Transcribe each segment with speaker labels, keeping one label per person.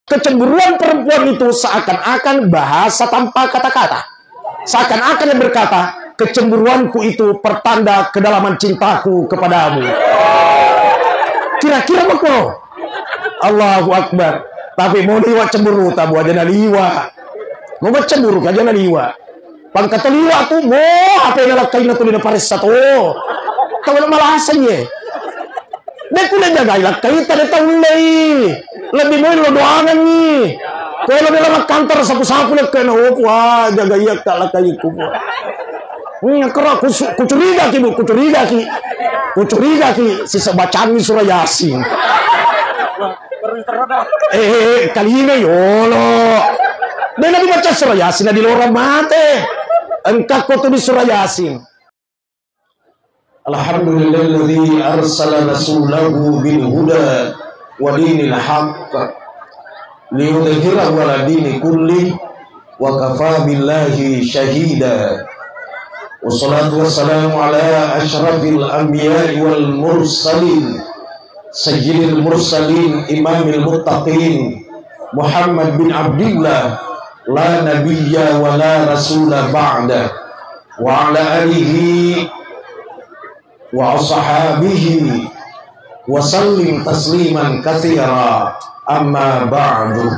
Speaker 1: Kecemburuan perempuan itu seakan-akan bahasa tanpa kata-kata. Seakan-akan yang berkata, kecemburuanku itu pertanda kedalaman cintaku kepadamu. Kira-kira apa? Allahu Akbar. Tapi mau liwa cemburu, tabu aja na liwa. Mau cemburu aja na liwa. Pangkat liwa tu, apa yang nalakai na tuloy na pares sa to. Tahu na malasan ye. Dek udah jaga ilakai tadi taulay. Lebih mau lo doangan nih. Kalau dia lama kantor sapu-sapu nak kena wah jaga iyak tak lakai ku. Kerap kucuriga ki bu, kucuriga ki si sebacaan ni surah Yasin. Kali ini yolo. Dia nabi baca surah Yasin di luar mate. Engkau kau tu di surah Yasin. Alhamdulillahilladzi arsala rasulahu bil huda wa dinil haqq liyudhhirahu 'ala dini kulli wa kafa billahi shahida. Wassalatu wassalamu ala asyrafil anbiya'i wal mursalin sayyidil mursalin imamil muttaqin Muhammad bin Abdullah la nabiyya wa la rasula ba'da wa ala alihi wa ashabihi wa sallim tasliman katsira amma ba'du.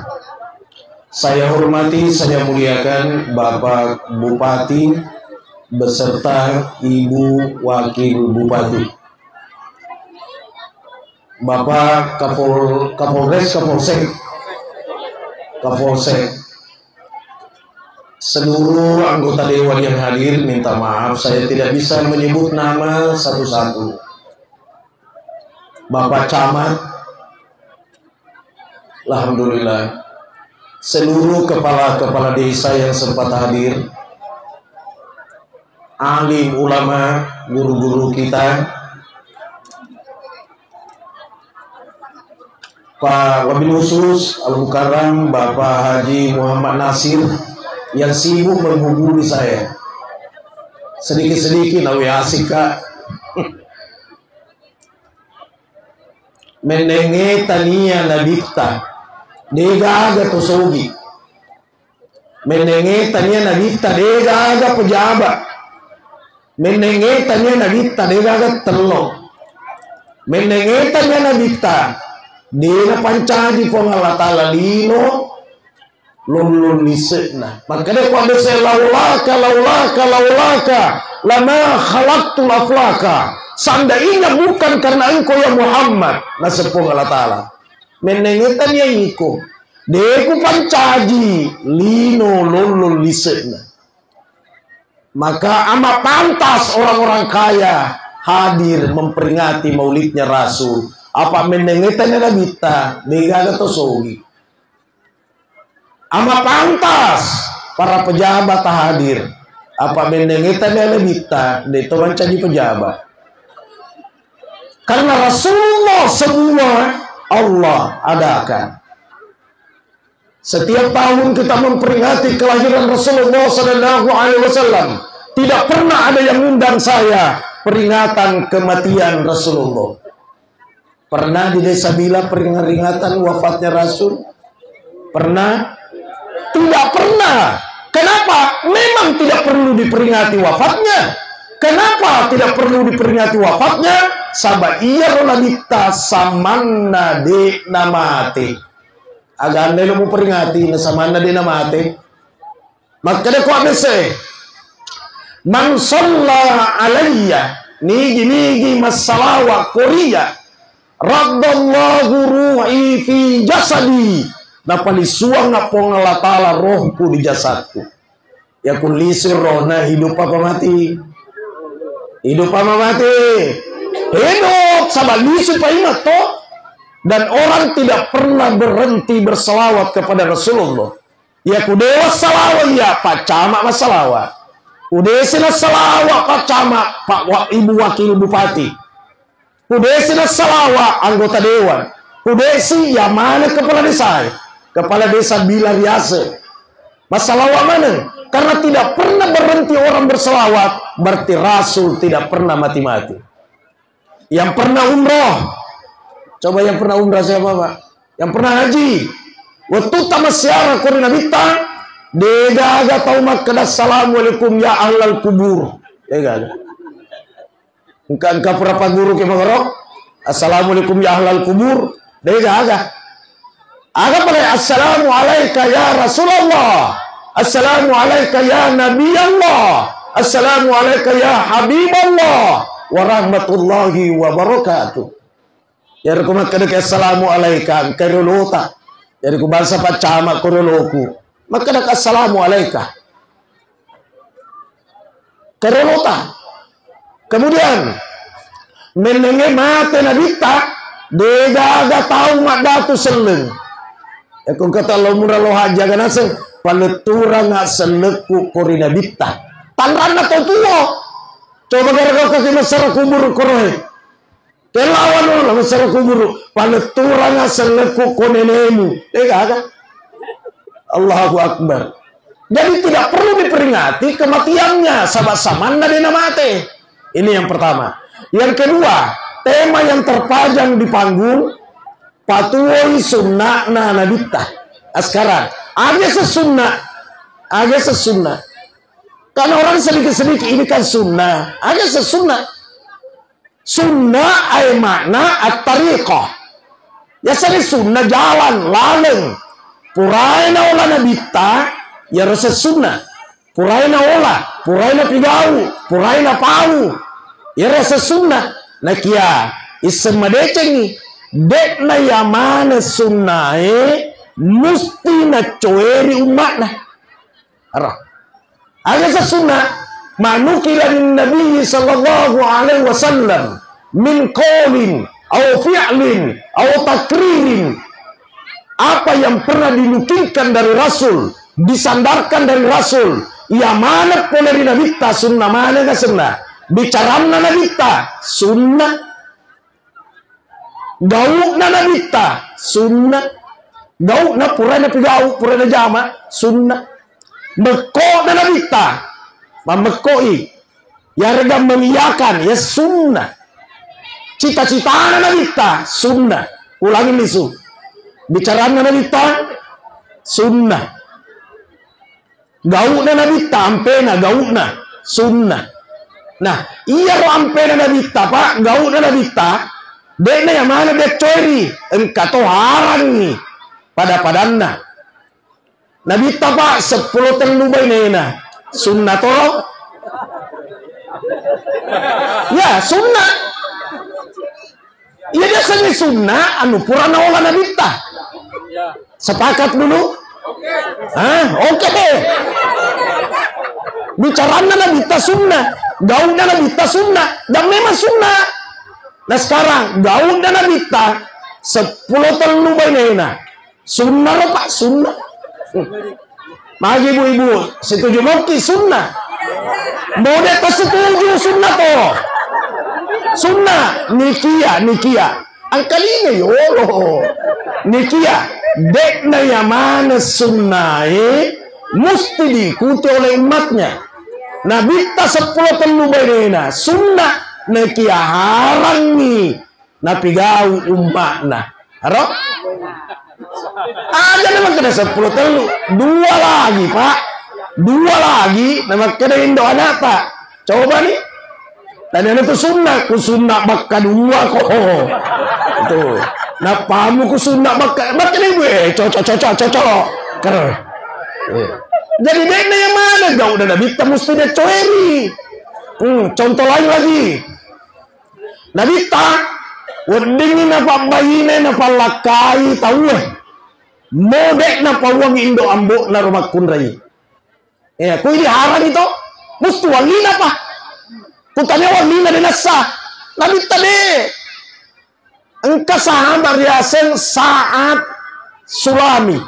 Speaker 1: Saya hormati, saya muliakan Bapak Bupati beserta Ibu Wakil Bupati, Bapak Kapolres, Kapolsek, seluruh anggota dewan yang hadir, minta maaf saya tidak bisa menyebut nama satu-satu. Bapak Camat, alhamdulillah, seluruh kepala desa yang sempat hadir, alim ulama, guru-guru kita, Pak Wabil Khusus Al-Mukarram Bapak Haji Muhammad Nasir yang sibuk menghubungi saya sedikit-sedikit nawi asik kak menenge tania nabikta dega aga tosogi menenge tania nabikta dega aga pejabat menenge tania nabikta dega aga telok menenge tania nabikta dega pancaji Allah Ta'ala lino lulun lisekna. Makanya kalau ada saya laulaka lama khalaqtul aflaka. Seandainya bukan karena engkau ya Muhammad, nasepung Allah Ta'ala. Menengetan yang iku. Deku pancaji lino lulun lisekna. Maka amat pantas orang-orang kaya hadir memperingati maulidnya Rasul. Apa menengetannya nabita, dega tosogi. Amat pantas para pejabat hadir. Apa mendengitannya lebita di orang jadi pejabat. Karena Rasulullah semua Allah adakan. Setiap tahun kita memperingati kelahiran Rasulullah SAW. Tidak pernah ada yang undang saya peringatan kematian Rasulullah. Pernah di desa Bila peringatan wafatnya Rasul? Pernah? Tidak pernah. Kenapa? Memang tidak perlu diperingati wafatnya. Kenapa tidak perlu diperingati wafatnya? Sabab ia rolalita samanna de namate. Agak anda mau peringati samanna de namate. Makanya kau abese. Man shalla alayya nigi masalawa Korea. Raddallahu ruhi fi jasadi. Dapat disuang na Allah Ta'ala rohku di jasadku. Ya kulisir rohna hidup apa mati? Hidup apa mati? Hidup sama lisir painat toh. Dan orang tidak pernah berhenti berselawat kepada Rasulullah. Ya kudewa salawat ya Pak Camat masalawat. Udesina salawat Pak Camat Pak Ibu Wakil Bupati. Udesina salawat anggota dewan. Udesi ya mana kepala desa? Kepala desa Bila biasa. Masalah mana? Karena tidak pernah berhenti orang berselawat, berarti Rasul tidak pernah mati-mati. Yang pernah umroh, coba yang pernah umrah siapa Pak? Yang pernah haji, Waktu tamasyara kuri nabita, degaga tau makada assalamualaikum ya ahlal kubur. Degaga. Engka berapa guru ke magarok? Assalamualaikum ya ahlal kubur. Degaga. Aga pada assalamu alayka ya Rasulullah. Assalamu alayka ya Nabi Allah. Assalamu alayka ya Habiballah. Wa rahmatullahi wa barakatuh. Ya rekumat kada ke assalamu alayka karulota. Jadi ku bahasa pacama koroloku. Maka dak assalamu alayka. Korolota. Kemudian menenge mate nabita degaga tau mak datu seleng. Ya kung kata lo murah lo haja ganaseng paletura nga seleku kori nabita. Tanran na tau tuwo. Coba gara-gara kasi masara kubur korohe. Kelawan lo masara kubur paletura nga seleku konenemu. Degaga. Allahu Akbar. Jadi tidak perlu diperingati kematiannya, sabak-samanna dina mate. Ini yang pertama. Yang kedua, tema yang terpajang di panggung patuoi sunnah na nabita. Sekarang ada sesunnah. Karena orang sedikit-sedikit ini kan sunnah, ada sesunnah. Sunnah ay makna at-tariqah. Ya sari sunnah jalan, laleng. Puraina ola nabita, ya rasa sunnah. Puraina ola, puraina pigau, puraina pau. Ya rasa sunnah. Nakia, isem madecengi. Dek na yamana sunnah musti na coeri umat na. Arah. Ada sesunnah. Manukilan Nabi sallallahu alaihi wasallam min qawlin au fi'lin au takririn. Apa yang pernah dinukilkan dari Rasul, disandarkan dari Rasul, ia mana pun dari nabita sunnah mana ka sunnah. Bicarana nabita sunnah, gauk na nabita sunnah, gauk na purana pigau purana jama sunnah, meko na nabita mamekoi, ya rega mengiyakan ya sunnah, cita-cita na nabita sunnah. Ulangin isu. Bicara na nabita sunnah. Gauk na nabita ampena gauk na sunnah. Nah, iya ro ampena nabita pak gauk na nabita dek na yang mana dek cori engka to haran ni pada padanna. Nabita pak 10 terlubay nena sunnah to. Ya sunnah. Iya dia seni sunnah anu purana olah nabita. Sepakat dulu? Oke. Bicaranya nabita sunnah, gaulnya nabita sunnah, dan memang sunnah. Nah sekarang gaulnya nabita 10 telu bainena sunnah lo pak sunnah. Magi ibu-ibu setuju moki sunnah. Mode tak setuju sunnah toh. Sunnah nikia. Angkalinya yolo. Nikia. Dek na yamana sunnah mesti diikuti oleh umatnya. Nabita 10 telu bainena sunnah nikia harangi napigau umatna. Haro? Ada memang kena 10 telu. 2 lagi pak. 2 lagi memang kena Indo anata. Coba nih. Dan yang itu sunnah. Ku sunnah bakka 2 kok. Itu. Nah pahamu ku sunnah bakka. Bakka nih gue. Cocok. Keren. Jadi dena yang mana? Gak udah nabita mesti dia coeri. Contoh lain lagi. Nabita. Wadingin apa bayine na palakai tahu modek na pawang Indo ambo na rumah kunrai. Ya, ku ini haram itu mesti walina pa. Ku tanya walina de nasa. Nabita de. Engka sahabat riasen saat sulami.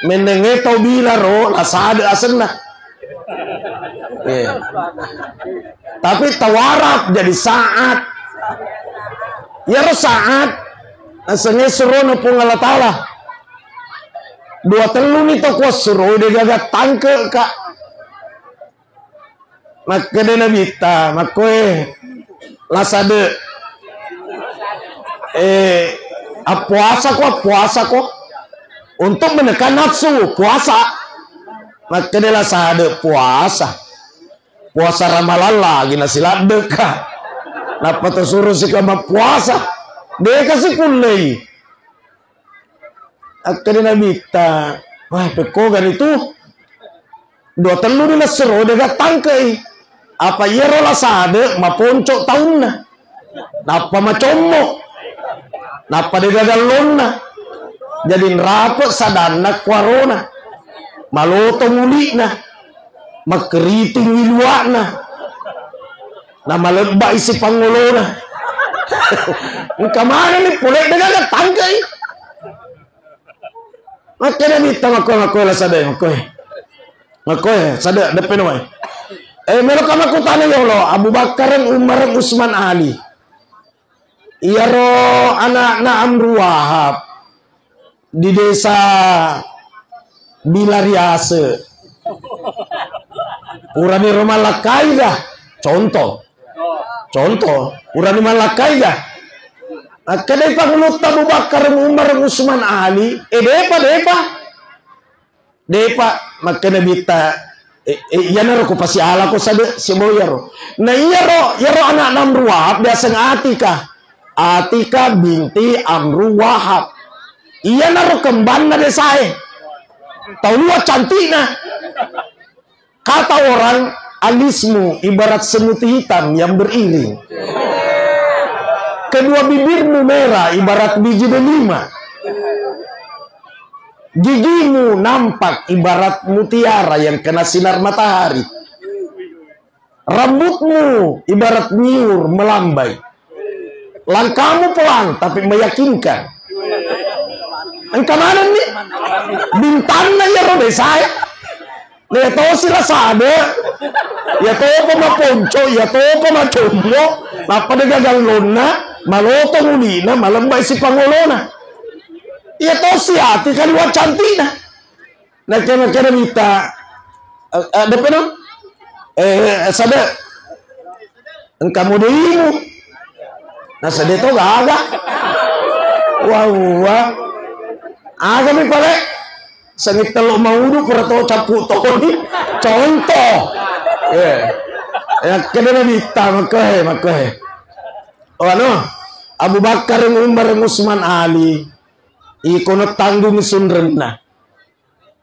Speaker 1: Menenge tau bila ro la sada asenna. Tapi tawarap jadi saat. Ya saat asanya suruh na pong Allah Ta'ala 2 telu nito ko suruh dia gagat tangke kak maka dia nabita makoy lasade puasa ko untuk menekan nafsu puasa. Maka dia sahade puasa ramalan lagi nasi ladeka. Napa tersuruh si kama puasa? Dia kasih kulai. Akhirnya nabita, wah pekogan itu dua telur na seru dia tangkai. Apa yero lah sahade maponcok tahunna. Napa macommo? Napa dia gagalonna? Jadi rapot sadana kwarona. Maloto mulina, makeriting wiluana, na malebak isi pangulona. Kamana ni pulek dengan tangkai. Makanya minta ngakoy lah sadai ngakoy sadai depan way. Melo kama ko tanya ya Allah, Abu Bakar, Umar, Utsman, Ali. Iya ro anak na Amru Wahab di desa Bilariase urani rumah lakai dah contoh urani malakai dah kadai pangulut Abu Bakar, Umar, Utsman, Ali depa makanya bita iya naro ko pasi ala ko sabe si boyaro na iya ro anak Amru Wahab biasa Atika binti Amru Wahab iya naro kemban na desae. Tahu lu cantiknya. Kata orang, alismu ibarat semut hitam yang beriring. Kedua bibirmu merah ibarat biji delima. Gigimu nampak ibarat mutiara yang kena sinar matahari. Rambutmu ibarat nyiur melambai. Langkahmu pelan tapi meyakinkan. Engkau mana nih? Bintangnya ya roda saya. Ya tahu sila sade. Ya tahu pemaponco. Ya tahu pemacombo. Napa dia gagal lona. Maloto mulina. Malembay si pangolona. Ya tahu si hati kan buat cantiknya. Nah kena minta. Depan dong. Sade. Engkau modelimu. Nah sade itu gak agak. Wah. Kami pala sangit telo maudu para to capu to ni contoh ya kena dita makahe Abu Bakar, Umar, Utsman, Ali ikono tanggung sunrenna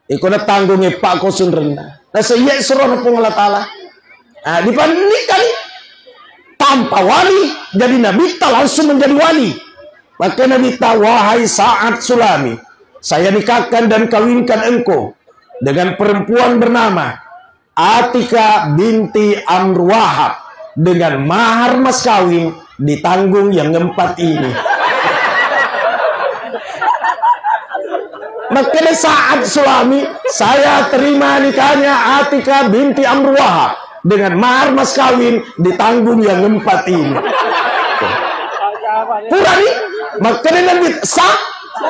Speaker 1: ikono tanggung pak ko sunrenna na saya suruh pun Allah taala dipandingkan tanpa wali jadi nabi langsung menjadi wali. Maka Nabi wahai Sa'ad Sulami, saya nikahkan dan kawinkan engkau dengan perempuan bernama Atika binti Amru Wahab dengan mahar mas kawin ditanggung yang keempat ini. Maka Sa'ad Sulami, saya terima nikahnya Atika binti Amru Wahab dengan mahar mas kawin ditanggung yang keempat ini. Purani makanya nabi sah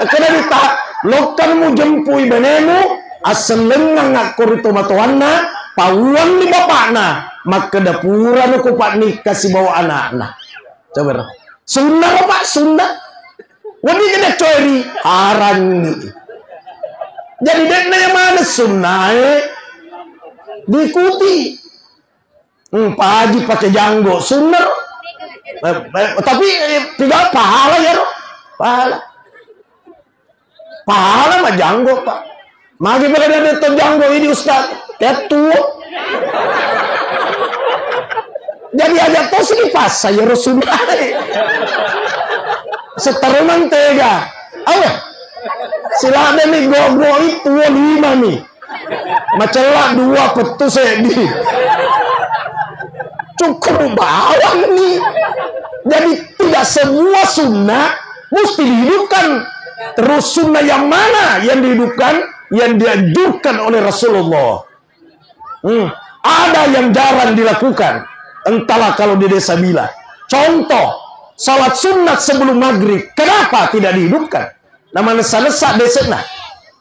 Speaker 1: kena dita lokan mu jempui benemu aselengang ngakor itu matuanna pauan ni bapakna maka dapura nu kupat nikah si bawa anakna coba sunnah apa sunnah wadi kena cori haran jadi dekna yang mana sunnah diikuti pagi pakai janggo sunnah tapi tidak pahala ya roh pahala mah janggo pak magi pada dia terjanggo ini ustaz tua jadi aja tos di pas saya Rasulullah seteruman tega sila ada nih gogo itu 5 nih macelah 2 petus di cukup bawang nih. Jadi tidak semua sunnah mesti dihidupkan. Terus sunnah yang mana yang dihidupkan? Yang dianjurkan oleh Rasulullah. Ada yang jarang dilakukan. Entahlah kalau di desa bila. Contoh, salat sunat sebelum maghrib. Kenapa tidak dihidupkan? Namanya salesa desena.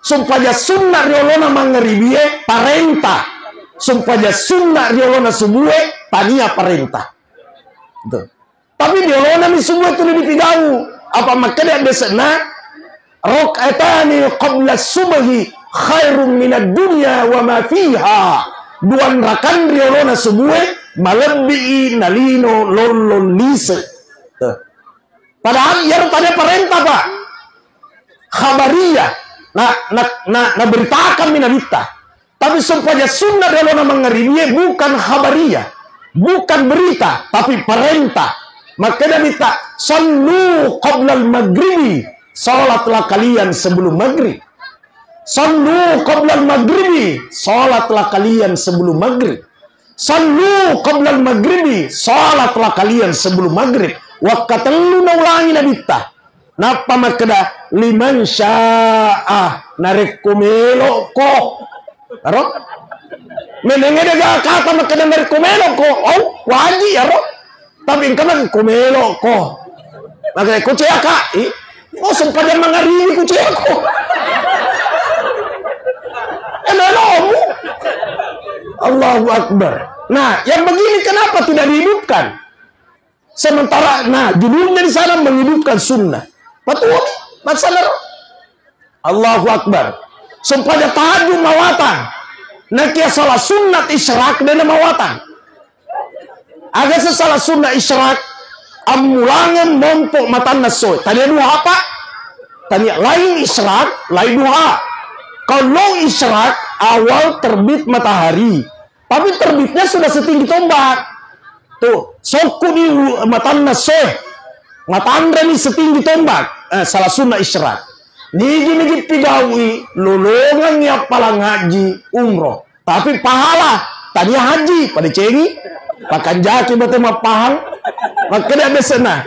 Speaker 1: Sumpahnya sunnah riolona mangeribie parenta. Sumpahnya sunnah riolona subuhe tania parenta. Gitu. Tapi riolona ni subuhe itu dipigau. Apa makanya desena Rakaatani qabla subhi khairum minad dunya wa ma fiha. Dua rakan riolona subuh malebihi nalino lolon lise. Padahal ya pada perintah Pak. Khabariyah. Na beritakan minabita. Tapi supaya sunnah riolona mengerinya bukan khabariyah. Bukan berita, tapi perintah. Maka dia minta, sallu qabla al-maghribi. Salatlah kalian sebelum maghrib. Sallu qabla al-maghribi. Salatlah kalian sebelum maghrib. Sallu qabla al-maghribi. Salatlah kalian sebelum maghrib. Wa kataluna ulangi nabita. Napa makada liman sya'ah narekumelo ko. Aro? Menengede ga kata makada narekumelo ko. Oh, waji aro. Tapi engkau kumelo ko. Makanya kucaya kak. Oh, sempat yang mengarini kucaya ko. Enolomu. Allahu Akbar. Nah, yang begini kenapa tidak dihidupkan? Sementara, judulnya di sana menghidupkan sunnah. Betul, masalah. Allahu Akbar. Supaya tahajud mawatan. Nakia salah sunnat isyrak dan mawatan. Agak sesalah sunnah isyrak. Amulangan mompok matan nasoy. Tadi dua apa? Tadi lain isyrak, lain duha. Kalau isyrak awal terbit matahari, tapi terbitnya sudah setinggi tombak. Tuh, soku di matan nasoy. Matandra ni setinggi tombak. Salah sunnah isyrak. Nigi pigawi lolongan ya palang haji umroh. Tapi pahala tadi haji pada cengi. Pakan jaki bertema pahang. Maka dia besena.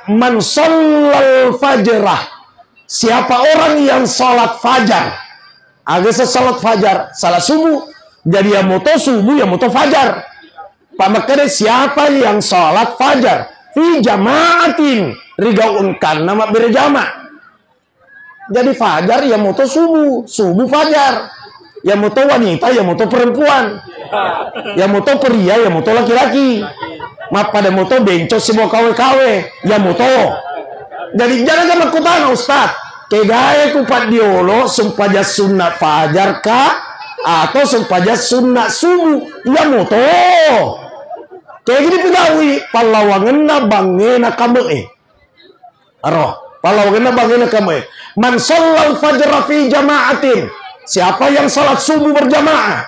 Speaker 1: Man shallal fajrah. Siapa orang yang salat fajar. Agak salat fajar. Salah subuh. Jadi yang moto subuh, yang moto fajar. Pak makanya siapa yang salat fajar. Fi jamaatin. Rigaunkan nama berjamaah. Jadi fajar yang moto subuh. Subuh fajar. Yang moto wanita, yang moto perempuan. Yang moto pria, yang moto laki-laki. Mak pada moto bencos semua kawe-kawe. Yang moto. Jadi jangan sama kutana Ustaz. Kegaya kupat diolo sumpah sunat fajar kah? Atau sumpah sunat subuh. Yang moto. Kayak gini pegawi. Palawangan bangena kamu Aroh. Palawangan bangena kamu Man shallal fajra fi jama'atin. Siapa yang salat subuh berjamaah.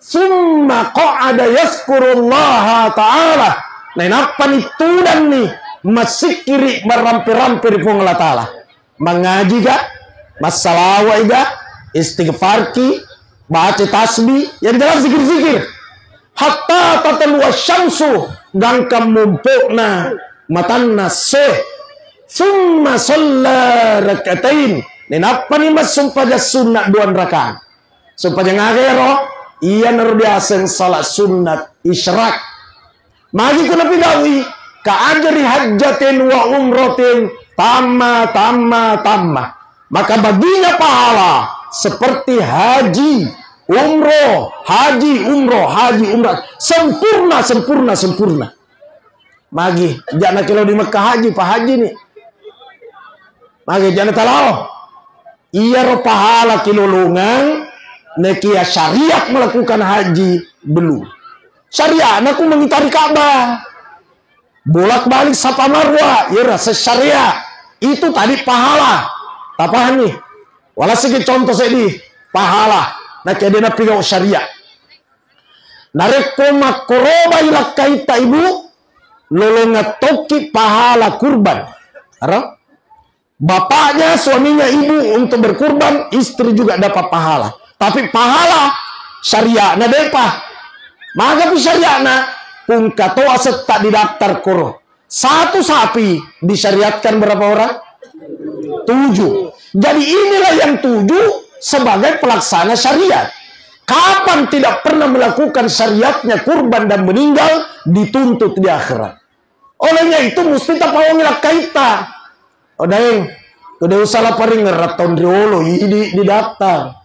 Speaker 1: Summa qa'ada yazkurullaha ta'ala. Nah, apa nih tudan nih? Masih kiri merampi-rampi di Allah Ta'ala. Mengaji gak? Masalawai gak? Istighfar ki? Baca tasbih? Yang jelas zikir-zikir. Hatta tatalu wasyamsu. Gangkam mumpukna. Matanna seh. Summa shalla rakatain. Dan apa nih mas sumpah sunat 2 rakaat. Sumpah yang akhirah. Ia nerbiasan salat sunat isyrak. Magi ku lebih dawi. Ka'ajri hajjatin wa umrotin. Tamma. Maka baginya pahala. Seperti haji. Umroh. Haji umroh. Sempurna. Magi. Jangan kalau di Mekah haji. Pak haji nih. Magi jangan tahu. Ia pahala kilolongan. Nekia syariat melakukan haji belum. Syariat aku mengitari Ka'bah. Bolak-balik Safa Marwah, ya rasa syariat. Itu tadi pahala. Apa nih? Walau sedikit contoh sedih, pahala. Nah kedena pigau syariat. Nareko makoroba ila kaita ibu lolonga toki pahala kurban. Arah? Bapaknya, suaminya, ibu untuk berkurban, istri juga dapat pahala. Tapi pahala syariah na depa. Maka syariah na kung katoa tak didaftar kuro. 1 sapi disyariatkan berapa orang? 7. Jadi inilah yang 7 sebagai pelaksana syariat. Kapan tidak pernah melakukan syariatnya kurban dan meninggal dituntut di akhirat. Olehnya itu mesti tak mau ngelak kaita. Odaeng, udah usah paling ngerat tahun riolo di daftar.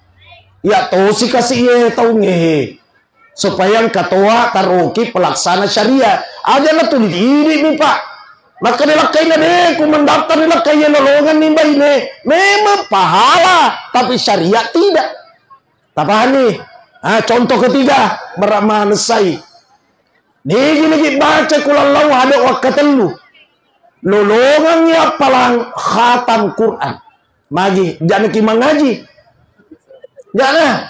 Speaker 1: Ya tahu sih kasih tahu ngehe. Supaya yang ketua taruki pelaksana syariat. Aja lah tuh ini nih Pak. Maka nilakay na ku mendaftar nilakay yang lolongan ni ba ini. Memang pahala, tapi syariat tidak. Tapahan nih. Contoh ketiga, beramanesai. Nigi baca kulallau ada wakatelu. Lolongannya palang khatam Quran. Magi, jangan ki mengaji. Jangan.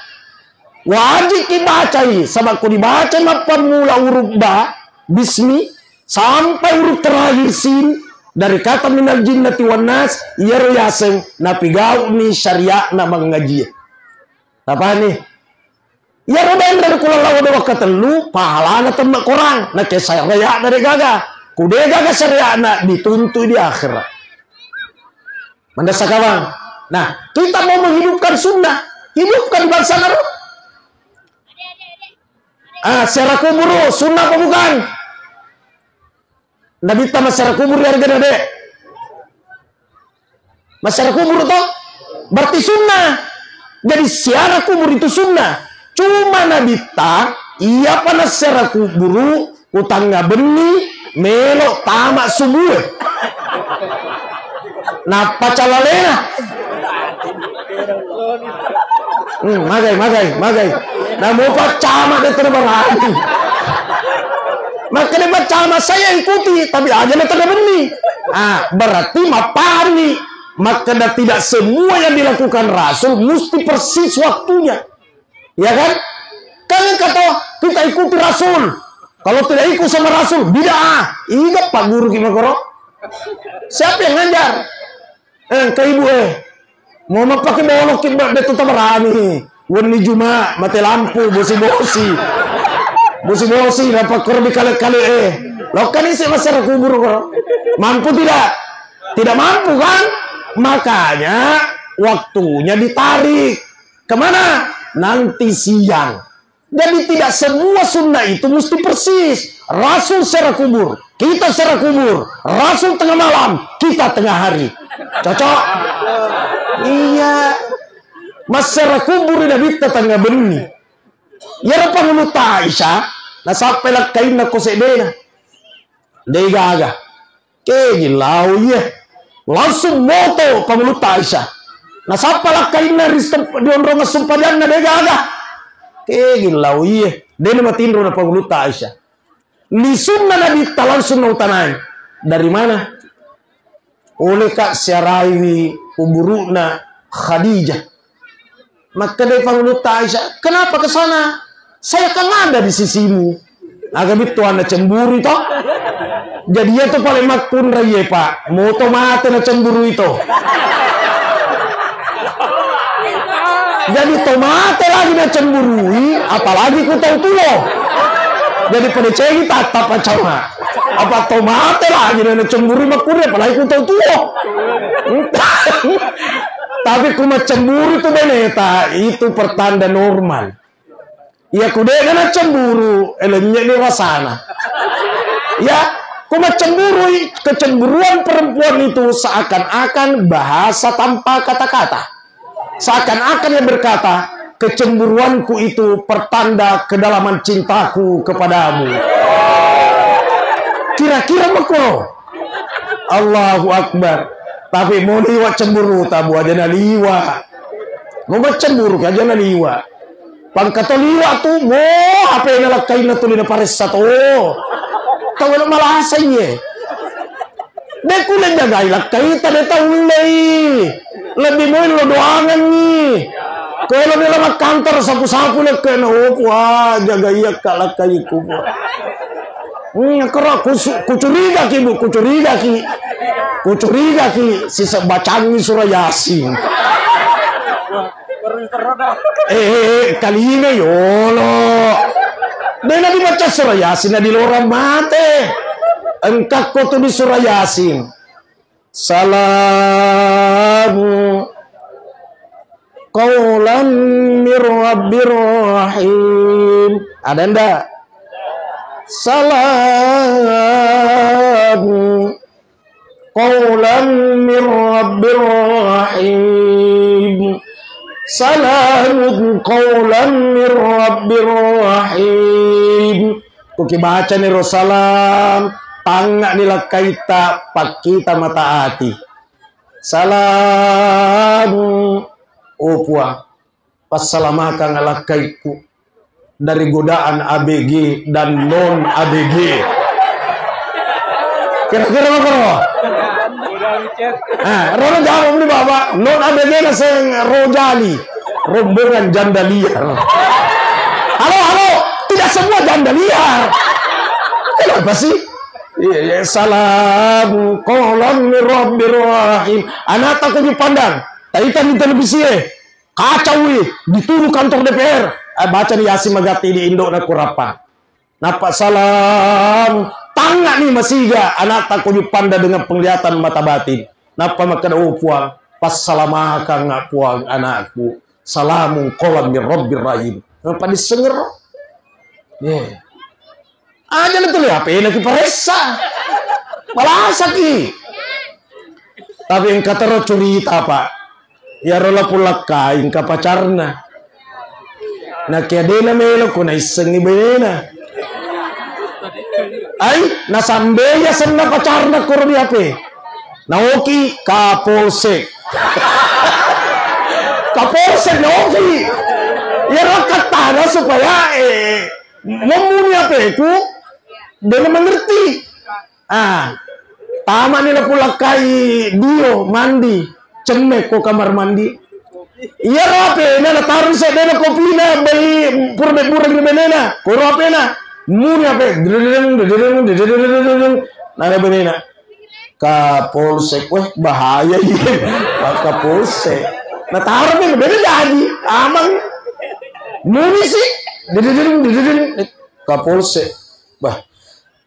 Speaker 1: Wajib ki bacai. Sebab ku dibaca mapan mula huruf ba, bismi, sampai huruf terakhir sin. Dari kata minal jinnati wan nas, yer yaseng, napigau ni syariah na mengaji. Apa nih? Ya udah dari kulallau ada wakatelu, pahala na tembak korang. Na kesaya raya dari gaga. Kude gaga syariah na dituntut di akhirat. Mendesak kawan. Nah, kita mau menghidupkan sunnah, hidupkan bangsa Arab. Secara kubur sunnah apa bukan? Nabi ta masyarakat kubur harga dek. Masyarakat kubur toh berarti sunnah. Jadi secara kubur itu sunnah. Cuma Nabi ta iya panas secara kubur utangnya benih melok tamak subuh. Napa calalena? Magai. Nah mau pacama dia terberani. Maka dia pacama saya ikuti, tapi aja dia terbeni. Berarti mapani. Maka tidak semua yang dilakukan Rasul mesti persis waktunya. Ya kan? Kalian kata kita ikuti Rasul. Kalau tidak ikut sama Rasul, bid'ah. Iya Pak Guru gimana? Siapa yang ngajar? Ke ibu mau pakai bolok kita dia tetap berani. Wani Juma mati lampu bosi dapat kurang kali lo kan isi masyarakat kubur kok. Mampu tidak mampu kan, makanya waktunya ditarik kemana nanti siang. Jadi tidak semua sunnah itu mesti persis. Rasul secara kubur, kita secara kubur. Rasul tengah malam, kita tengah hari. Cocok? Iya. Masyarakat kubur Nabi tengah benih. Ya apa menurut Aisyah? Nah sampai lah kain nak kosedena. Degaga. Kegilau ya. Langsung moto pengelut Aisyah. Nah sampai lah kain na diondrong sumpadan na degaga. Kegilau ya. Dene matindro na pengelut Aisyah. Ni sunnah Nabi langsung nautanai. Dari mana? Oleh Kak Syarawi kuburuna Khadijah. Maka dia panggil Aisyah, kenapa ke sana? Saya kan ada di sisimu. Agak itu anda cemburu itu. Jadi dia tuh paling makun raya Pak. Moto mati na cemburu itu. Jadi tomate lagi na cemburui, apalagi ku tahu tuh. Jadi pada cewek tatap macam apa tomate lagi na cemburu makun apalagi ku tahu tuh. Tapi kuma cemburu itu beneta, itu pertanda normal. Ya kude kana cemburu, elemnya di rasana. Ya, kuma cemburu, kecemburuan perempuan itu seakan-akan bahasa tanpa kata-kata. Seakan-akan yang berkata, kecemburuanku itu pertanda kedalaman cintaku kepadamu. Kira-kira makro. Allahu Akbar. Tapi mau liwat cemburu tabu aja na liwa. Mau cemburu aja na liwa. Pangkato liwa tu mau apa yang nalakay na tuloy na pares sa to. Tahu na malasanya. Deku na jagay lakay tadi taulay. Lebih mo lo doangan ni. Kalau nila magkantor sapu-sapu na kena wah jagayak kalakay ko. Kero kucuriga ki bu, kucuriga ki si bacaan surah Yasin. Kali ini yolo. Dia dibaca surah Yasin di luar mate. Engkak ko tu di surah Yasin. Salamu qaulan mir rabbir rahim. Ada ndak? Salamu qaulan mir rabbir rahim. Salamun qaulan mir rabbir rahim. Kuki baca ni salam tangga nila kaita pakita mata hati. Salam opua passalamaka ngalakaiku dari godaan ABG dan non ABG. Kira-kira apa bro? Rono jawab nih bapak, non ABG na seng rojali, rombongan janda liar. Halo, tidak semua janda liar. Kenapa sih? Ya, salam kolon Rabbir Rahim. Anak tak kunjung pandang. Taitan di televisi kacau dituduh kantor DPR. Baca di Yasin Magati di Indo na kurapa. Napa salam tangan nih masiga. Anak tak kunjung pandang dengan penglihatan mata batin. Napa makan puang pas salamaka ngak puang anakku. Salamun kolon Rabbir Rahim. Napa disenger? Yeah. Aja itu lihat apa lagi peresa malah sakit tapi yang kata roh cerita pak ya rola pulak kain ka pacarna na kaya dena melo ko na iseng ibena ay nasambeya sana pacarna ko rin apa naoki kapolsek kapolsek naoki ya rakat tanah supaya ngomongnya apa ku dia mengerti. Tama nila pula kai dio mandi, cemek ko kamar mandi. Iya rape na taruh sa dena kopi na beli purbe burang di benena. Ko rape na muni apa? Nana benena. Kapolsek bahaya ini. Kapolsek. Na taruh ni bena jadi amang muni sih. Kapolsek. Bah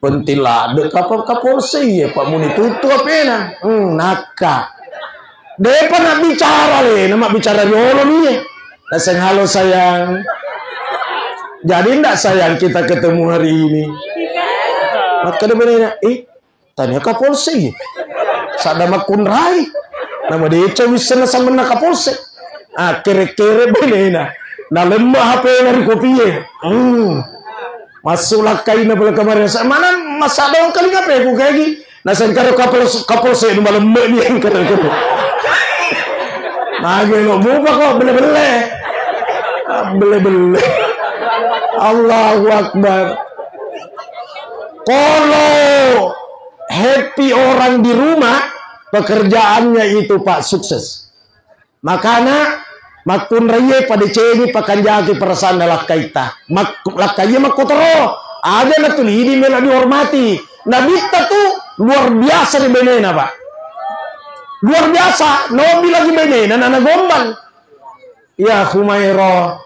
Speaker 1: pentilade kapolsek ya Pak Muni tutu apa naka depan nak bicara nama bicara yolo nih naseng halo sayang jadi ndak sayang kita ketemu hari ini maka dia benar tanya kapolsek sada makun rai nama dia bisa sama nak kapolsek kere-kere benar na lembah HP dari kopi masuklah kain na pala kemarin mana masa dong kali ngapain aku kayak gini nasan karo kapol saya di malam ni yang karo nage no buka kok bele Allahu Akbar. Kalau happy orang di rumah pekerjaannya itu Pak sukses makanya makun raya pada ceni pakan jaki perasaan adalah kaita lakaya makotoro ada na tuh ini mela dihormati nabita tuh luar biasa di benena Pak luar biasa nobi lagi benena nana gombal ya Humairo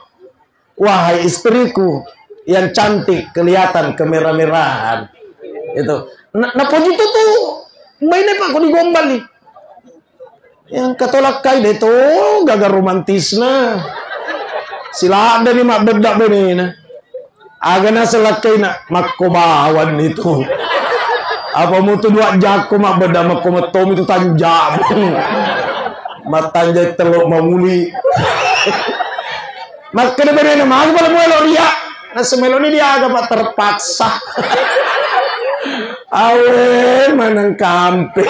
Speaker 1: wahai istriku yang cantik kelihatan kemerah-merahan itu nah puji tuh mainnya Pak kok digombal nih yang katolak kai itu gagal romantis na sila ada ni mak bedak benena agana selakai nak makobawan itu apa mutu dua jako mak bedak makometom itu tanjam matanya teluk mamuli mak kena benena mak boleh melo dia na semeloni dia agak terpaksa awe manang kampe.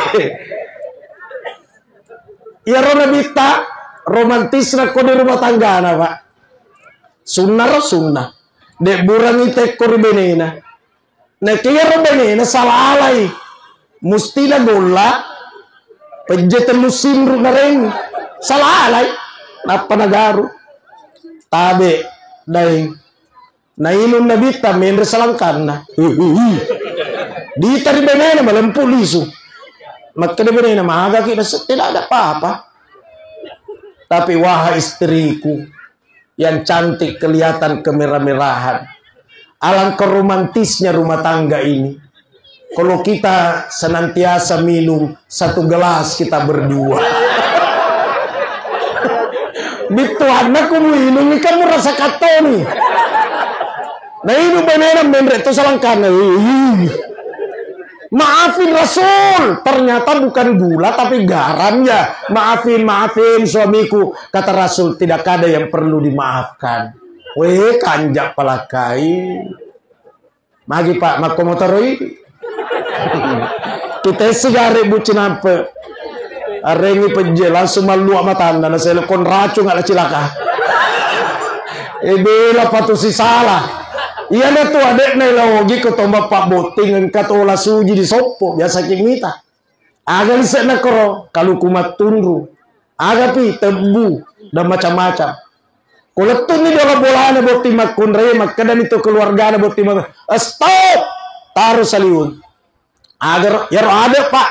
Speaker 1: Ya rona bita romantis na ko di rumah tangga na Pak. Sunnah. Dek burang ite ko benena. Na kaya benena salah alay. Musti na gola. Pejete musim na rin. Salah alay. Napanagaro. Tabe. Dahing. Nainom na bita. Menre salangkan na. Dita rin benena malampu liso. Magkadabi na maaga kita tidak ada apa-apa. Tapi wahai istriku yang cantik kelihatan kemerah-merahan. Alangkah romantisnya rumah tangga ini. Kalau kita senantiasa minum satu gelas kita berdua. Bituan aku minum kamu rasa katoni. Nah ini beneran itu salangkan. Maafin Rasul, ternyata bukan gula tapi garam ya. Maafin suamiku. Kata Rasul tidak ada yang perlu dimaafkan. Weh kanjak palakai. Magi Pak makomotor ini. Kita segare bucin apa? Arengi penjel langsung malu sama tanda. Nasi lekon racun nggak cilaka. Bela patu si salah. Iya na tu adek na ilawogi ko tomba pak boting ang katola suji di sopo biasa kimita. Aga lisa na koro kalau kumat tunru. Aga pi tebu dan macam-macam. Kalau tu ni dalam bola na boting makunre makadan itu keluarga na boting mak. Stop. Taruh saliun. Agar yaro ada pak.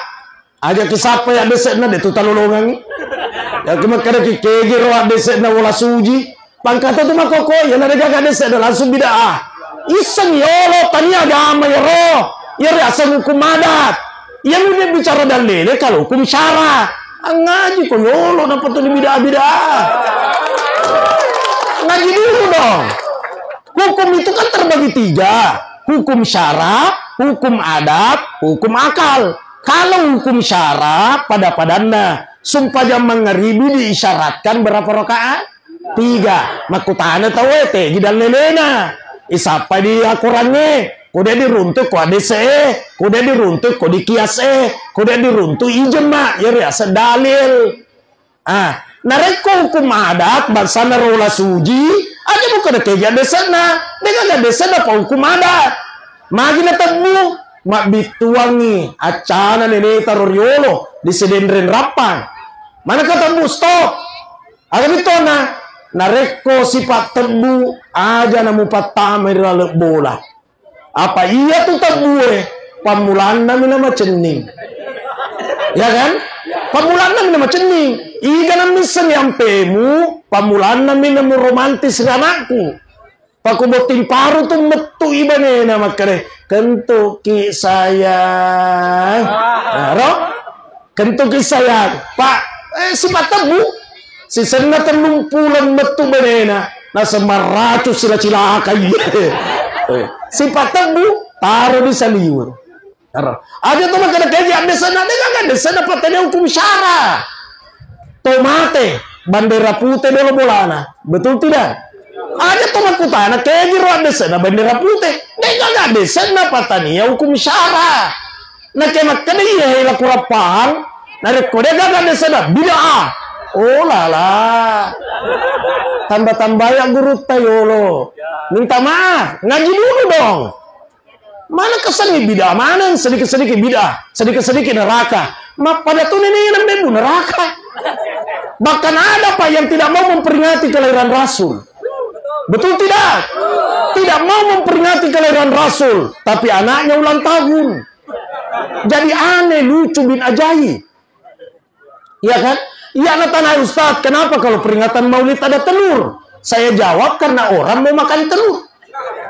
Speaker 1: Aja kisapa ya desa na detu talolongan. Ya kemakada kikegiro desa na wala suji. Pangkata tu makoko ya na jaga desa na langsung bidah. Iseng yolo tanya agama yoro yori asal hukum adat yang udah bicara dan lele kalau hukum syara ngaji kok yolo dapat tuh bidah-bidah ngaji dulu dong. Hukum itu kan terbagi 3, hukum syara, hukum adat, hukum akal. Kalau hukum syara pada padanna sumpah jam mengeribi diisyaratkan berapa rakaat? 3. Makutana tawete gidan lelena isapa di akurannya, kuda diruntuk ku adese, kuda diruntuk ku dikias kuda diruntuk ijma, ya riasa dalil. Nareko hukum adat bangsa narola suji, aja bukan keja desana, dengan desana pa hukum adat. Magi na tebu, mak bituangi, acana nene taroriolo di sedendren rapang. Mana kata tebu stop, agak bitona. Nareko sifat tebu aja namu patame lalek bola. Apa iya tuh tebu pamulan nami nama cening. Ya kan? Pamulan nami nama cening. Iga nami yang pemu pamulan nami nama romantis anakku. Paku boting paru tuh metu ibane nama kere. Kentuki sayang. Naro? Kentuki sayang. Pak, sifat tebu. Si senna terlumpulan metu benena na semaratus sila cilaka sifat tebu taruh di saliur aja tuh makanya kayak desana dengan desana patenya hukum syara tomate bandera putih dulu bolana betul tidak aja tuh makutana kayak jero desana bandera putih dengan desana patenya hukum syara na kayak makanya iya hila kurapang na rekode gak desana bid'ah. Oh lala, tambah-tambah ya guru tayolo. Minta maaf, ngaji dulu dong. Mana kesan bidah, mana sedikit-sedikit bidah, sedikit-sedikit neraka. Mak pada tuh ini namanya neraka. Bahkan ada pak yang tidak mau memperingati kelahiran Rasul. Betul tidak? Tidak mau memperingati kelahiran Rasul, tapi anaknya ulang tahun. Jadi aneh, lucu bin ajaib. Iya kan? Iya Natana Ustaz, kenapa kalau peringatan maulid ada telur? Saya jawab karena orang mau makan telur.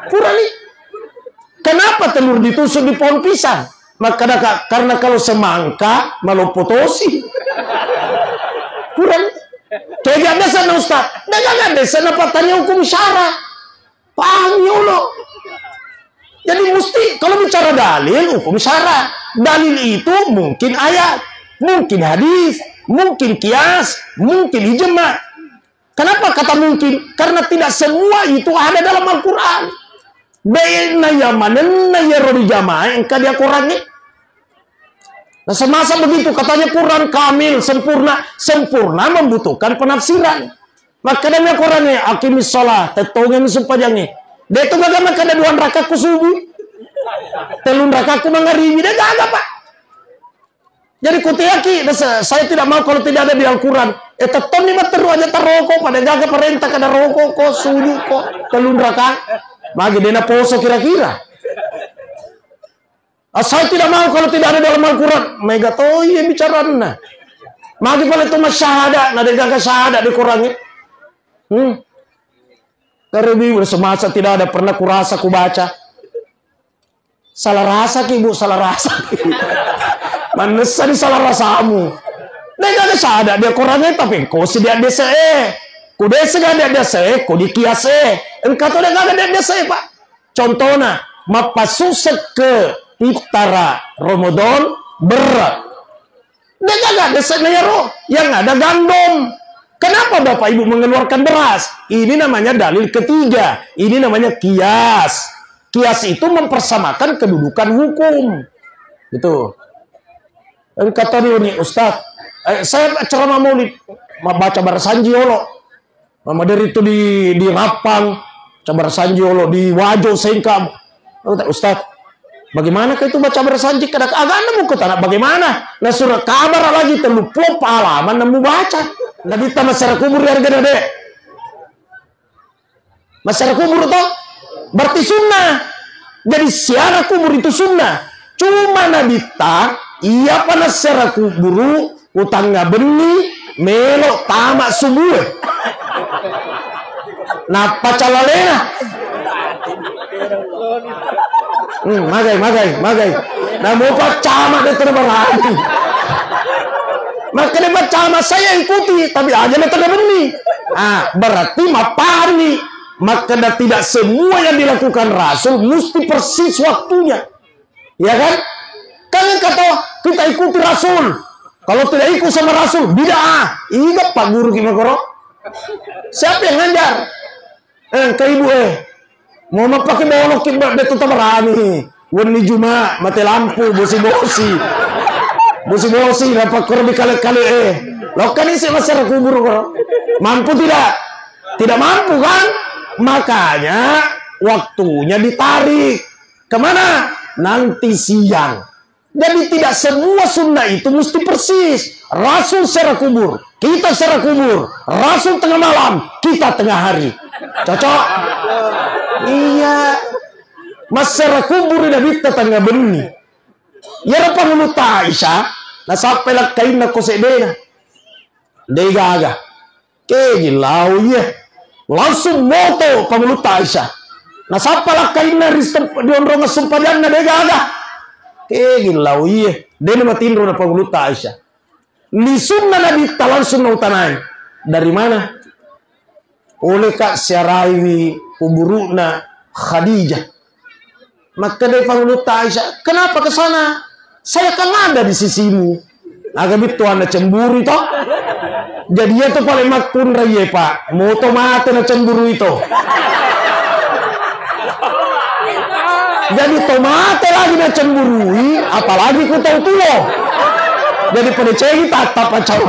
Speaker 1: Purani. Kenapa telur ditusuk di pohon pisang? Maka karena kalau semangka malu potosi. Purani. Kayak ada sana Ustaz. Dagang ada sana patahnya hukum syara. Paham yolo. Jadi mesti kalau bicara dalil hukum syara. Dalil itu mungkin ayat, mungkin hadis, mungkin kias, mungkin ijma. Kenapa kata mungkin? Karena tidak semua itu ada dalam Al-Quran. Baina yamanenna ya rodi jamaah engkau dia Qurannya. Nah semasa begitu katanya Quran kamil, sempurna membutuhkan penafsiran. Maka namanya Qurannya akimis sholat, tetongnya misupajangnya. Dia itu gak makan ada 2 rakaat subuh. Telun rakaat mangaribi dia gak pak. Jadi kutiaki, saya tidak mau kalau tidak ada di Al-Quran. Tetap ni materu aja taroko pada jaga perintah kada rokok kok suju kok telun rakaat. Magi dena poso kira-kira. Saya tidak mau kalau tidak ada dalam Al-Quran. Mega toh iya bicarana. Magi pala itu masyahada, nada jaga syahada di Qurannya. Terlebih semasa tidak ada pernah kurasa ku baca. Salah rasa ki bu, salah rasa. Manesa di salah rasamu. Nega ada syahada dia Qurannya tapi kau sedia desa ku desa gak ada desa ku dikias engkau tuh gak ada desa pak. Contohnya mapasusek ke Iftara Ramadan berat. Nega gak desa nayaro yang ada gandum. Kenapa Bapak Ibu mengeluarkan beras? Ini namanya dalil ketiga. Ini namanya kias. Kias itu mempersamakan kedudukan hukum. Gitu. Dan kata dia nih Ustaz, saya ceramah maulid, baca Barsanjiolo. Mama dari itu di Rapang, baca Barsanjiolo di Wajo Sengkam. Ustaz, bagaimana itu baca Barsanji? Kadang agak nemu ke tanah bagaimana? Nah surat kabar lagi terlupa halaman nemu baca. Nabi ta masyarakat kubur harga deh. Masyarakat kubur toh berarti sunnah. Jadi siara kubur itu sunnah. Cuma Nabi ta iya panas secara kuburu utang beni melok tamak subuh. Napa calalena? Magai. Nah mau pacama dia terberani. Maka dia pacama saya ikuti, tapi aja dia terbeni. Berarti mapani. Maka tidak semua yang dilakukan Rasul mesti persis waktunya. Ya kan? Kan kata kita ikuti Rasul. Kalau tidak ikut sama Rasul, bid'ah. Iya Pak Guru gimana? Siapa yang ngajar? Ke ibu mau pakai bolok kita tetap berani. Wani Juma mati lampu bosi-bosi dapat kurang kali-kali lo kan isi masyarakat kubur mampu tidak mampu kan, makanya waktunya ditarik kemana nanti siang. Jadi tidak semua sunnah itu mesti persis. Rasul secara kubur, kita secara kubur. Rasul tengah malam, kita tengah hari. Cocok? Iya. Masyarakat kubur tidak bisa tengah beni. Ya apa menurut Aisyah? Nah sampai lah kain nak kosedena. Degaga. Kegilau ya. Langsung moto pengelut Aisyah. Nah sampai lah kain nak diondrong sempadan na degaga. Kegilau ya. Dena matindro na pengelut Aisyah. Ni sunnah Nabi langsung nautanai. Dari mana? Oleh Kak Syarawi kuburuna Khadijah. Maka dia panggil Aisyah, kenapa ke sana? Saya kan ada di sisimu. Agak itu anda cemburu itu. Jadi dia tuh paling makun raya Pak. Moto mati na cemburu itu. Jadi tomate lagi na cemburui, apalagi ku tahu tuh. Jadi pada cegi tatap macam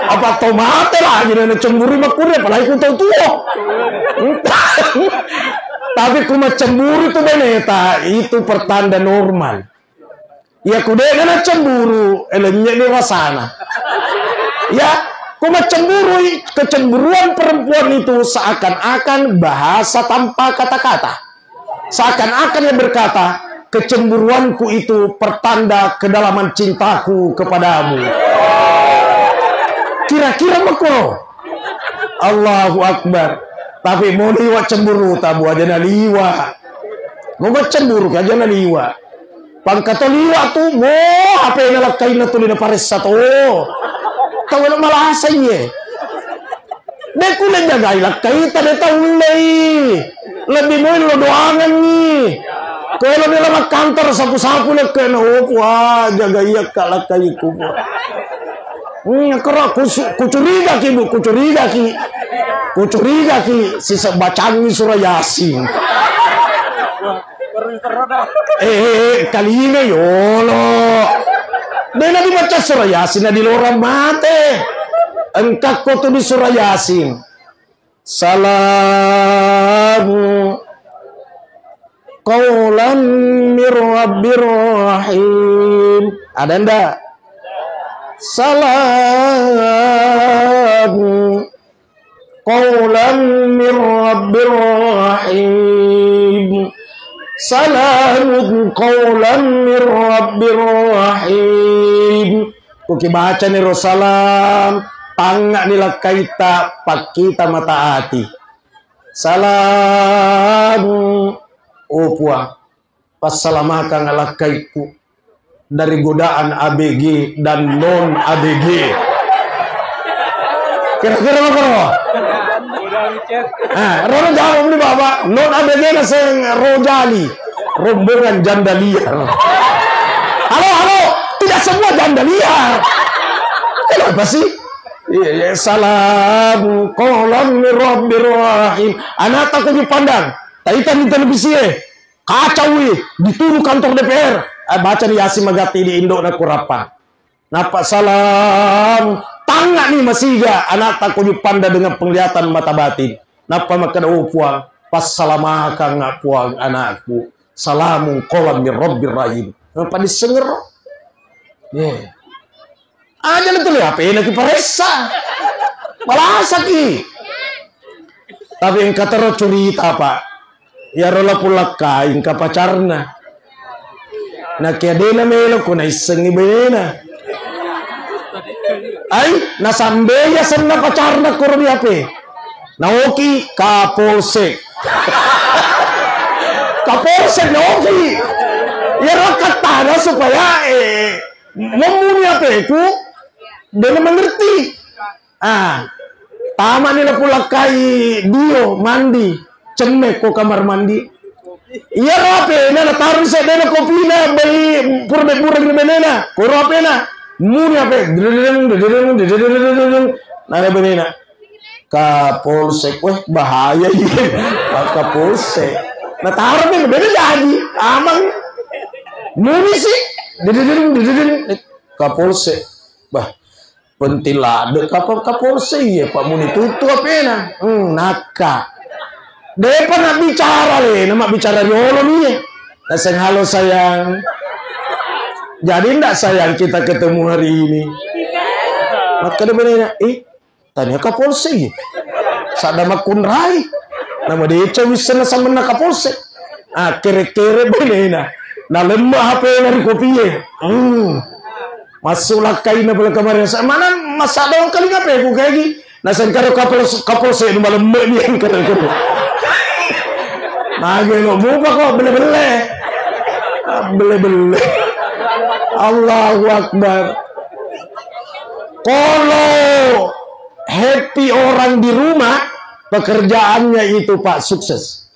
Speaker 1: apa tomate lagi na cemburu makun apalagi ku tahu tuh. Tapi kuma cemburu itu beneta, itu pertanda normal. Ya kude kena cemburu, elenya ini rasana. Ya, kuma cemburu, kecemburuan perempuan itu seakan-akan bahasa tanpa kata-kata. Seakan-akan yang berkata, kecemburuanku itu pertanda kedalaman cintaku kepadamu. Kira-kira makro. Allahu Akbar. Tapi mau liwat cemburu tabu aja na liwa. Mau cemburu aja na liwa. Pangkato liwa tu mau apa yang nalakai na tuloy na pares sa to. Tahu na malasan ye. Deku na jagay lakay ta na taulay. Lebih mo lo doangan ni. Kalau nila magkantar sapu-sapu na kena wah jagay ka lakay ko. Kera kucuriga ki bu, kucuriga ki si bacaan surah Yasin. Kali ini yolo. Dia nabi baca surah Yasin di lorong mate. Engkau kau tu di surah Yasin. Salam qaulan mir rabbir rahim. Ada ndak? Salam qaulan min rabbir rahim. Salamun qaulan min rabbir rahim. Kuki baca ni Rasulullah tangga nila kaita pakita mata hati. Salam opua passalamakan ala kaiku dari godaan ABG dan non ABG. Kira-kira apa bro? Rono jawab nih bapak. Non ABG nasi rojali, rombongan janda liar. Halo, tidak semua janda liar. Kenapa sih? Iya, salam qaulan min rabbir rahim. Anak takut dipandang. Taitan di televisi kacau dituduh kantor DPR. baca di Yasin magati di Indo na kurapa. Napa salam tangga nih masiga anak tak kunjuk panda dengan penglihatan mata batin. Napa makana puang pas salamaka nggak puang anakku. Salamun qolam min rabbir rahim. Napa disenger? Yeah. Aja itu lihat apa lagi paresa. Malah sakit. Tapi yang kata cerita Pak. Ya rola pulak kain ka pacarna. Na kaya na melo ko na isang ibena. Ay, nasambeya sa na pacarna ko rin yape. Naoki kapolsek. Kapolsek naoki. Ya rakatana supaya ngomong yape ko. Dia mengerti. Tama nila pulak kay Dio mandi. Cemek ko kamar mandi. Iya rape na nataruh sa dena kopi na bay pura-pura ni benena. Ko rape na. Muni ape. Nara benena. Kapolsek weh bahaya ini. Kapolsek. Nataruh ni bena jadi amang. Muni sih. Kapolsek. Bah pentilade kapolsek ya Pak Muni tutu ape na. Naka. Dia pernah bicara nama bicara yolo nih. Naseng halo sayang. Jadi enggak sayang kita ketemu hari ini. Maka dia bilang, tanya kapolsek. Sada makunrai. Nama dia cewek sama nak kapolsek. Kere-kere bener. Nah lemah HP dari kopi masuklah kain apa kemarin. Mana masa dong kali ngapain aku kayak gini. Naseng karo kapolsek malam lemah yang kere-kere. Nah, gue buka kok bele-bele. Bele-bele. Allahu Akbar. Kalau happy orang di rumah, pekerjaannya itu Pak sukses.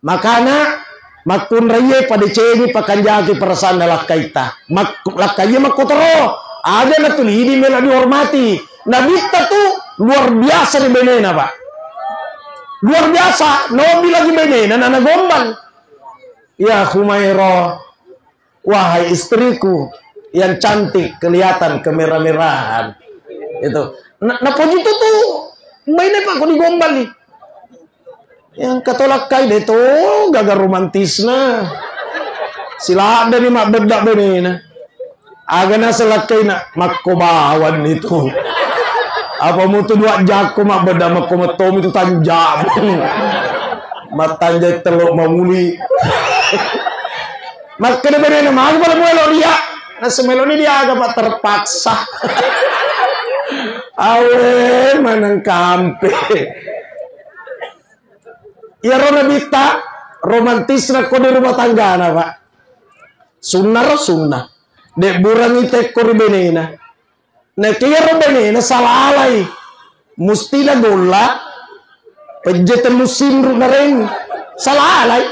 Speaker 1: Makanya makun raya pada ceni pakan jaki perasaan adalah kaita. Lakainya makotoro. Ada na tuh ini mela dihormati. Nabi tuh luar biasa di benena Pak. Luar biasa, Nabi lagi benena, nana gombal. Ya Humairah, wahai istriku yang cantik, kelihatan kemerah-merahan. Itu, nah puji itu tuh, mainnya Pak, kok digombal nih. Yang ketolak kain itu, gagal romantis nah. Sila ada nih mak bedak benena. Agana selakay na makubawan itu. Apa mutu dua jago mak beda mak kometom itu tanjam. Matanya teluk mamuli. Mak kena beda nama aku pada melo dia. Nah semelo ini dia agak terpaksa. Awe manang kampe. Ya rona bita romantis na ko di rumah tangga na Pak. Sunnah. Dek burang itek ko ribenena. Nah kaya ribenena salah alay. Musti na gola. Penjetan musim na rin. Salah alay.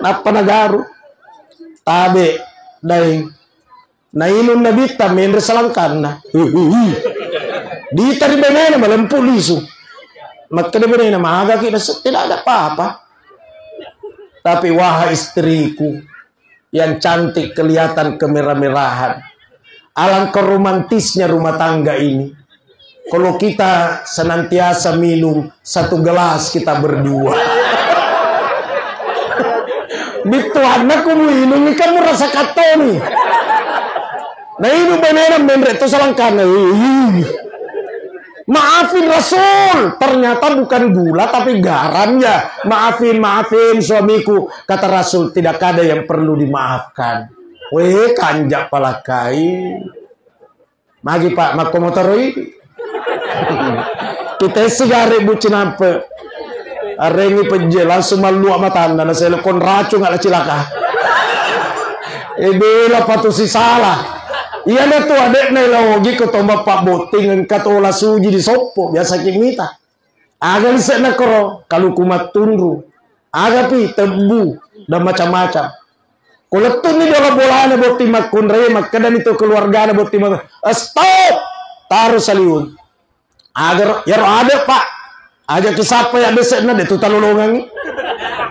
Speaker 1: Napanagaru. Tabi. Dahil. Nainom na bita. Menre salangkan na. Dita ribenena malampu liso. Magkaribenena maaga kita. Tidak ada apa-apa. Tapi wahai istriku. Yang cantik kelihatan kemerah-merahan. Alangkah romantisnya rumah tangga ini. Kalau kita senantiasa minum satu gelas kita berdua. Bitu anakku minum kamu rasa katoni. Nah ini beneran itu salangkan. Maafin Rasul, ternyata bukan gula tapi garam ya. Maafin suamiku, kata Rasul, tidak ada yang perlu dimaafkan. Weh kanjak palakai. Magi Pak makomotoroi. Kita segare bucin apa? Arengi penje langsung malu sama tanda na saya lekon racun nggak cilaka. Bela patusi salah. Iya na tuh adek na ilogi ko tomba Pak boting katola suji di sopo biasa kimita. Aga lisek na koro kalau kumat tunru. Aga pi tebu dan macam-macam. Kalau tuh nih bola na boting makun rey makadan itu keluarga na boting mak. Stop taruh saliun. Agar ya ada Pak. Aja kisapa ya desek na detu talolongan.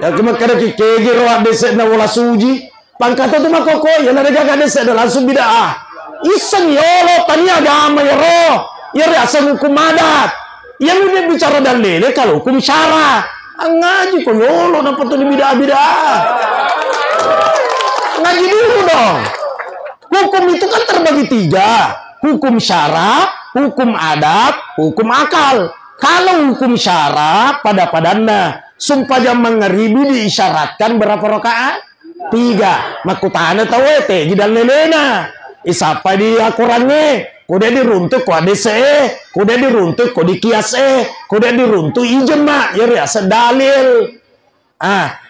Speaker 1: Ya kemakada kikegi roa desek na wala suji. Pangkata tu makoko, yang ada gagak desa ada langsung bid'ah. Iseng yolo tani agama ya roh. Ya asal hukum adat. Yang udah bicara dan lele kalau hukum syara. Ngaji kok yolo dapat tu bid'ah. Ngaji dulu dong. Hukum itu kan terbagi 3. Hukum syara, hukum adat, hukum akal. Kalau hukum syara pada padanna sumpah jam mengeribu diisyaratkan berapa rakaat? 3. Makutana tawete jidal lelena. Isapa di akurannya? Kuda diruntuk kok adese, kuda diruntuk kok dikias kuda diruntuk ijma ya rasa dalil.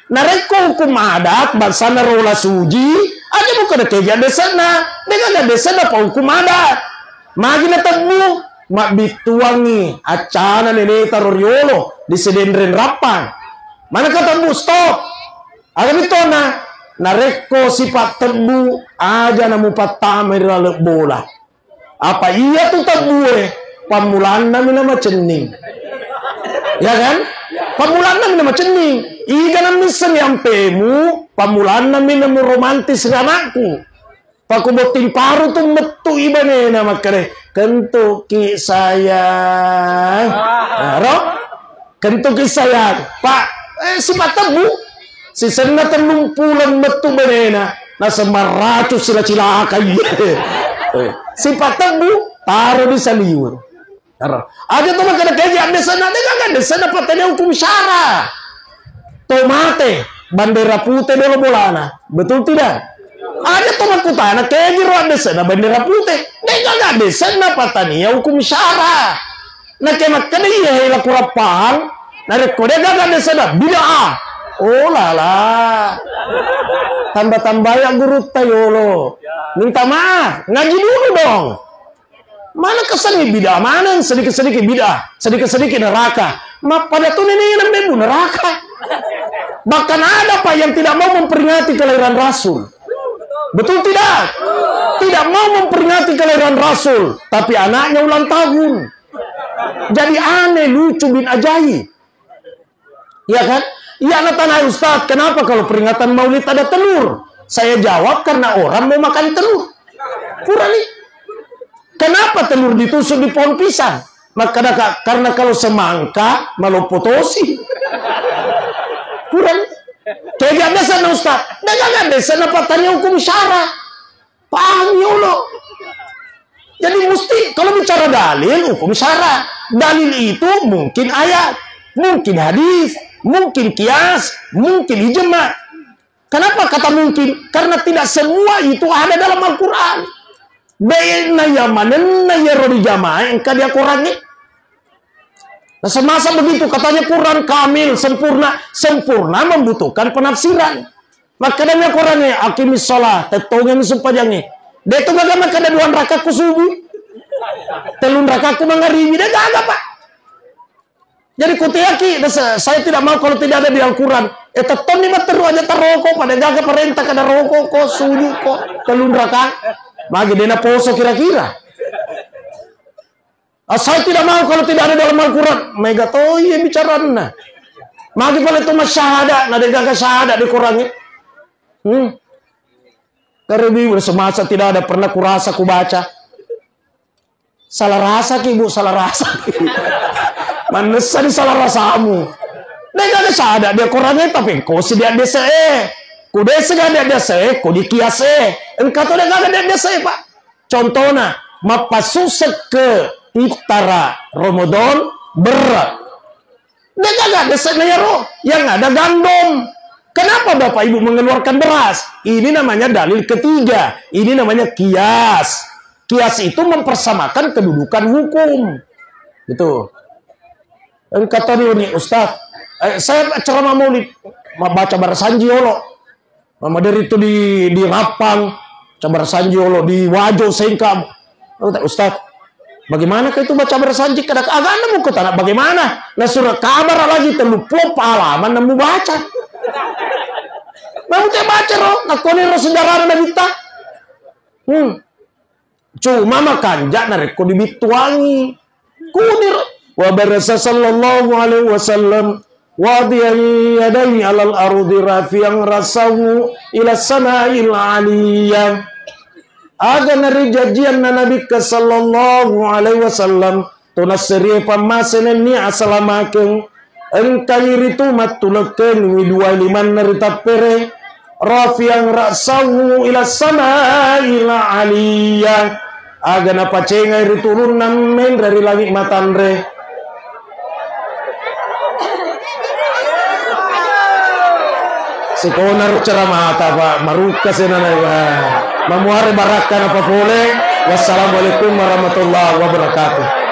Speaker 1: Nareko hukum adat bangsa narola suji aja bukan keja desana, dengan desana pa hukum adat. Magi na tagmu mak bituangi acana nene taroriolo di sedendren rapang. Mana kata bu stop? Aga bitona nareko sifat tebu aja namu patama ira bola. Apa iya tuh tabue pamulan namin nama cening. Ya kan? Pamulan namin nama cening. Iga namin sanyamtemu pamulan namin nama romantis anakku. Pakuboting paru tuh metu ibane nama kare. Kentuki sayang. Roh? Kentuki sayang. Pak, sifat tebu. Si senna telumpulan metu benena. Nasa maracu sila cilaka. Sifat tebu taruh di saliur. Ada tuh makan kerja ada sana ada sana patenya hukum syara. Tomate bandera putih dulu bolana. Betul tidak? Ada tuh makutana kerja ada sana bandera putih. Ada sana patenya hukum syara. Nah kemak kena ya kurapang. Nare kode ada sana bid'ah. Oh lala. Tambah-tambah ya guru tayolo. Minta maaf, ngaji dulu dong. Mana kesannya bid'ah, mana sedikit-sedikit bid'ah, sedikit-sedikit neraka. Pada tuh nenek bebu neraka. Bahkan ada pak yang tidak mau memperingati kelahiran Rasul. Betul tidak? Tidak mau memperingati kelahiran Rasul, tapi anaknya ulang tahun. Jadi aneh, lucu bin ajaib. Iya kan? Iya tanya Ustaz, kenapa kalau peringatan Maulid ada telur? Saya jawab karena orang mau makan telur. Kurang nih. Kenapa telur ditusuk di pohon pisang? Maka karena kalau semangka malu potosi. Kurang. Kayak ada sana Ustaz. Dagang ada sana patahnya hukum syara. Paham ya Allah. Jadi mesti kalau bicara dalil hukum syara. Dalil itu mungkin ayat, mungkin hadis, mungkin kias, mungkin ijma. Kenapa kata mungkin? Karena tidak semua itu ada dalam Al-Quran. Bayna yamanen ya rodi jamaah engkau dia Quran nih. Nah, semasa begitu katanya Quran kamil, sempurna. Sempurna membutuhkan penafsiran. Maka dia Qurannya akimis sholat, tetongeng sumpajangnya. Dia itu bagaimana kada 2 rakaat subuh. 3 rakaat mangaribi dia gak pak. Jadi kutiaki, saya tidak mau kalau tidak ada di Al-Quran. Teton ni materu aja taroko pada jaga perintah kada rokok kok suju kok 3 rakaat. Magi dena poso kira-kira. Saya tidak mau kalau tidak ada dalam Al-Quran. Mega to iya bicarana. Magi pala itu masyahada, nade gaga syahada di Quran. Karena semasa tidak ada pernah kurasa kubaca. Salah rasa ki bu, salah rasa. Manesa di salah rasamu. Dia gak ada syahada dia Qurannya tapi kau sedia desa kau desa gak ada desa kau dikias engkau tuh gak ada desa pak. Contohnya mapasusek ke iftara Ramadan berat. Dia gak ada desa nayaro yang ada gandum. Kenapa bapak ibu mengeluarkan beras? Ini namanya dalil ketiga. Ini namanya kias. Kias itu mempersamakan kedudukan hukum. Gitu. Engkau tahu nih Ustaz, saya ceramah Maulid, baca Barasanji Olo. Mama dari itu di Rapang, baca Barasanji Olo di Wajo Sengkam. Ustaz, bagaimana itu baca Barasanji? Kadang agak nemu kata bagaimana? Nah surat kabar lagi terlupa halaman nemu baca. Mau baca roh, ngakoni roh sejarah ada kita. Cuma makan jak nareko dibituangi. Kunir wa barasa sallallahu alaihi wasallam wadiyan yadayhi alal ardi rafi'an rasahu ila sama'il aliyah. Aga nari janjian na Nabi sallallahu alaihi wasallam tunasri pamasen ni asalamaken engkai ritu matulaken widua liman nari tapere rafi'an rasahu ila sama'il aliyah. Aga na pacengai riturun namen dari langit matanre. Sikonar ceramah apa maruka senana mamuare barakan apa boleh. Wassalamualaikum warahmatullahi wabarakatuh.